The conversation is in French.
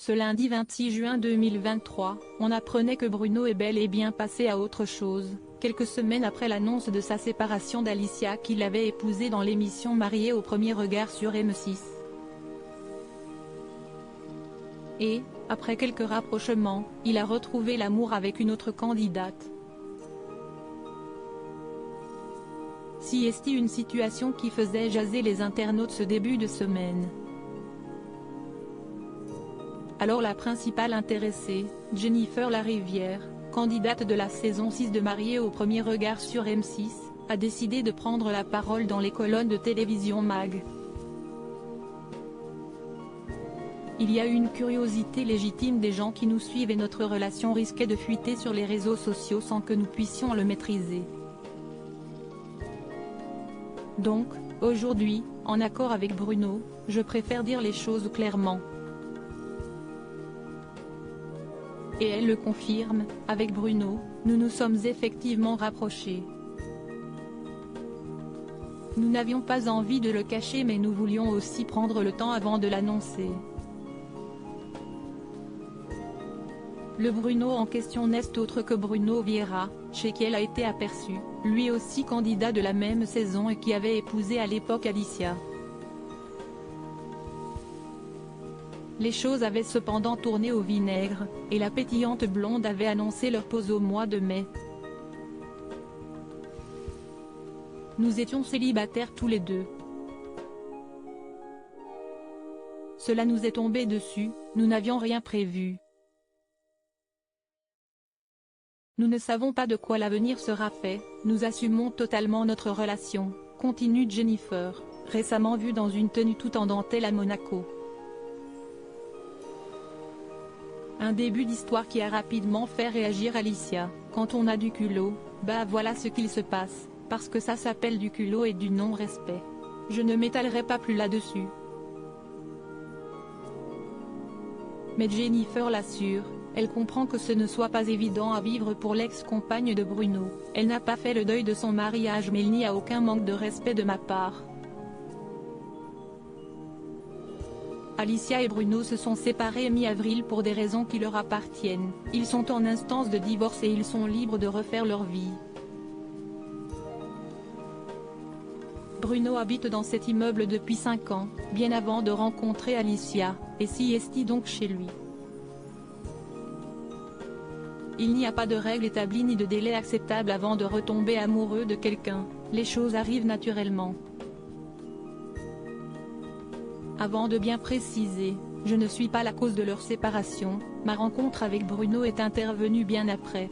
Ce lundi 26 juin 2023, on apprenait que Bruno est bel et bien passé à autre chose, quelques semaines après l'annonce de sa séparation d'Alicia qu'il avait épousée dans l'émission Mariés au premier regard sur M6. Et, après quelques rapprochements, il a retrouvé l'amour avec une autre candidate. Si est-il une situation qui faisait jaser les internautes ce début de semaine. Alors la principale intéressée, Jennifer Larivière, candidate de la saison 6 de Mariés au premier regard sur M6, a décidé de prendre la parole dans les colonnes de télévision MAG. Il y a une curiosité légitime des gens qui nous suivent et notre relation risquait de fuiter sur les réseaux sociaux sans que nous puissions le maîtriser. Donc, aujourd'hui, en accord avec Bruno, je préfère dire les choses clairement. Et elle le confirme, avec Bruno, nous nous sommes effectivement rapprochés. Nous n'avions pas envie de le cacher mais nous voulions aussi prendre le temps avant de l'annoncer. Le Bruno en question n'est autre que Bruno Vieira, chez qui elle a été aperçue, lui aussi candidat de la même saison et qui avait épousé à l'époque Alicia. Les choses avaient cependant tourné au vinaigre, et la pétillante blonde avait annoncé leur pause au mois de mai. Nous étions célibataires tous les deux. Cela nous est tombé dessus, nous n'avions rien prévu. Nous ne savons pas de quoi l'avenir sera fait, nous assumons totalement notre relation, continue Jennifer, récemment vue dans une tenue toute en dentelle à Monaco. Un début d'histoire qui a rapidement fait réagir Alicia. Quand on a du culot, bah voilà ce qu'il se passe, parce que ça s'appelle du culot et du non-respect. Je ne m'étalerai pas plus là-dessus. Mais Jennifer l'assure, elle comprend que ce ne soit pas évident à vivre pour l'ex-compagne de Bruno. Elle n'a pas fait le deuil de son mariage mais il n'y a aucun manque de respect de ma part. Alicia et Bruno se sont séparés mi-avril pour des raisons qui leur appartiennent. Ils sont en instance de divorce et ils sont libres de refaire leur vie. Bruno habite dans cet immeuble depuis 5 ans, bien avant de rencontrer Alicia, et s'y est donc chez lui. Il n'y a pas de règle établie ni de délai acceptable avant de retomber amoureux de quelqu'un, les choses arrivent naturellement. Avant de bien préciser, je ne suis pas la cause de leur séparation, ma rencontre avec Bruno est intervenue bien après.